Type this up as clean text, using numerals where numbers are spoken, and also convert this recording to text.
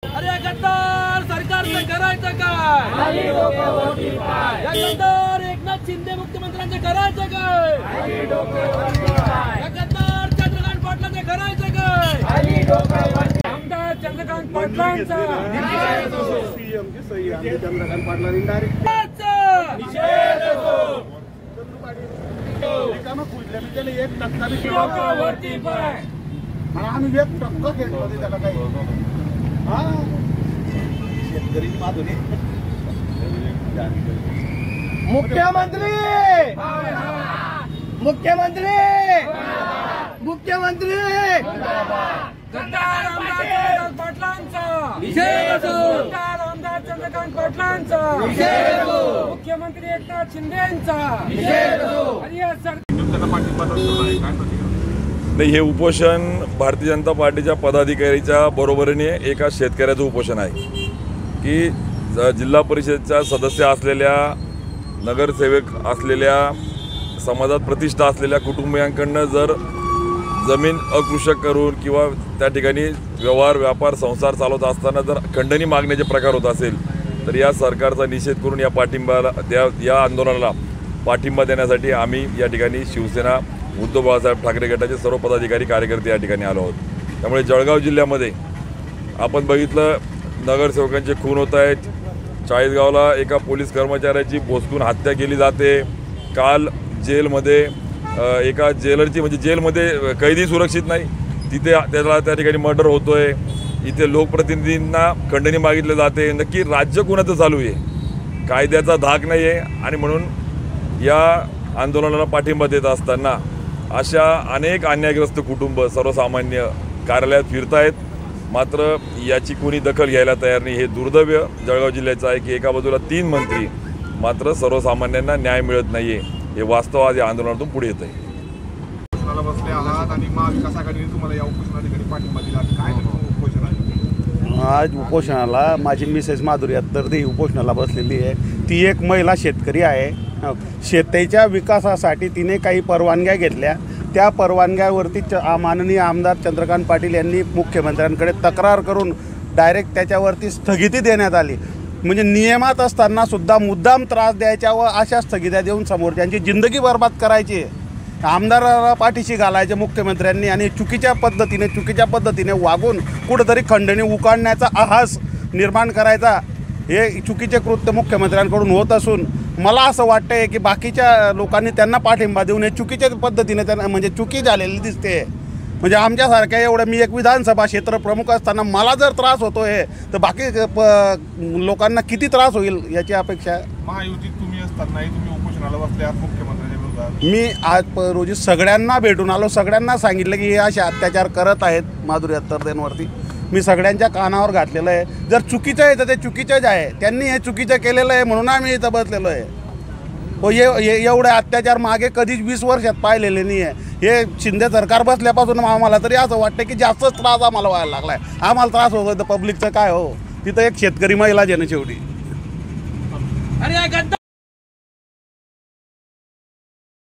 अरे गद्दार सरकारचं करायचं काय? या गद्दार एकनाथ शिंदे मुख्यमंत्र्यांचं करायचं काय? या गद्दार चंद्रकांत पाटलांचं करायचं काय? आमदार चंद्रकांत पाटलांचा चंद्रकांत पाटलांनी डायरेक्ट आम्ही 1% घेतलो त्याला काही शेतकरी माधुरी मुख्यमंत्री मुख्यमंत्री मुख्यमंत्री गद्दार आमदार चंद्रकांत पाटलांचा गद्दार आमदार चंद्रकांत पाटलांचा मुख्यमंत्री एकनाथ शिंदेंचा नाही, हे उपोषण भारतीय जनता पार्टीच्या पदाधिकारीच्या बरोबरीने एका शेतकऱ्याचं उपोषण आहे की जिल्हा परिषदेच्या सदस्य असलेल्या, नगरसेवक असलेल्या, समाजात प्रतिष्ठा असलेल्या कुटुंबियांकडनं जर जमीन अकृषक करून किंवा त्या ठिकाणी व्यवहार, व्यापार, संसार चालवत असताना जर खंडणी मागण्याचे प्रकार होत असेल तर या सरकारचा निषेध करून या आंदोलनाला पाठिंबा देण्यासाठी आम्ही या ठिकाणी शिवसेना उद्धव बाळासाहेब ठाकरे गटाचे सर्व पदाधिकारी, कार्यकर्ते या ठिकाणी आलो आहोत। त्यामुळे जळगाव जिल्ह्यामध्ये आपण बघितलं, नगरसेवकांचे खून होत आहेत। चाळीसगावला एका पोलीस कर्मचाऱ्याची भोसकून हत्या केली जाते। काल जेलमध्ये एका जेलरची, म्हणजे जेलमध्ये कैदी सुरक्षित नाही, तिथे त्याला त्या ठिकाणी मर्डर होतोय। इथे लोकप्रतिनिधींना खंडणी मागितली जाते। नक्की राज्य कुणाचं चालू आहे? कायद्याचा धाक नाही आहे। आणि म्हणून या आंदोलनाला पाठिंबा देत असताना अशा अनेक अन्यायग्रस्त कुटुंब सर्वसामान्य कार्यालयात फिरतायत, मात्र याची कोणी दखल घ्यायला तयार नाही। हे दुर्दैव जळगाव जिल्ह्याचं आहे की एका बाजूला 3 मंत्री, मात्र सर्वसामान्यांना न्याय मिळत नाही आहे। हे वास्तव आज या आंदोलनातून पुढे येत आहे। आज उपोषणाला माझी मिसेस माधुरी अत्तरदे उपोषणाला बसलेली आहे। ती एक महिला शेतकरी आहे। शेतीच्या विकासासाठी तिने काही परवानग्या घेतल्या। त्या परवानग्यावरती माननीय आमदार चंद्रकांत पाटील यांनी मुख्यमंत्र्यांकडे तक्रार करून डायरेक्ट त्याच्यावरती स्थगिती देण्यात आली। म्हणजे नियमात असताना सुद्धा मुद्दाम त्रास द्यायच्या व अशा स्थगित्या देऊन समोरच्यांची जिंदगी बर्बाद करायची, आमदाराला पाठीशी घालायचे मुख्यमंत्र्यांनी आणि चुकीच्या पद्धतीने वागून कुठंतरी खंडणी उकाडण्याचा आहास निर्माण करायचा, हे चुकीचे कृत्य मुख्यमंत्र्यांकडून होत असून मला असं वाटतंय की बाकीच्या लोकांनी त्यांना पाठिंबा देऊन हे चुकीच्या पद्धतीने त्यांना म्हणजे चुकी झालेली दिसते। म्हणजे आमच्यासारख्या एवढं, मी एक विधानसभा क्षेत्र प्रमुख असताना मला जर त्रास होतोय तर बाकी लोकांना किती त्रास होईल याची अपेक्षा। महायुतीत तुम्ही असतानाही तुम्ही उपोषणाला बसले आहात मुख्यमंत्र्यांच्या विरोधात। मी आज रोजी सगळ्यांना भेटून आलो, सगळ्यांना सांगितलं की हे असे अत्याचार करत आहेत माधुरी अत्तरदेंवरती। मी सगळ्यांच्या कानावर घातलेलं आहे। जर चुकीचं आहे तर ते चुकीचंच आहे, त्यांनी हे चुकीचं केलेलं आहे म्हणून आम्ही इथं बसलेलो आहे। हो, एवढे अत्याचार मागे कधीच 20 वर्षात पाहिलेले नाही आहे। हे शिंदे सरकार बसल्यापासून आम्हाला तरी असं वाटतं की जास्तच त्रास आम्हाला व्हायला लागला आहे। आम्हाला त्रास होतो तर पब्लिकचं काय हो? तिथं एक शेतकरी महिला आहे ना शेवटी। अरे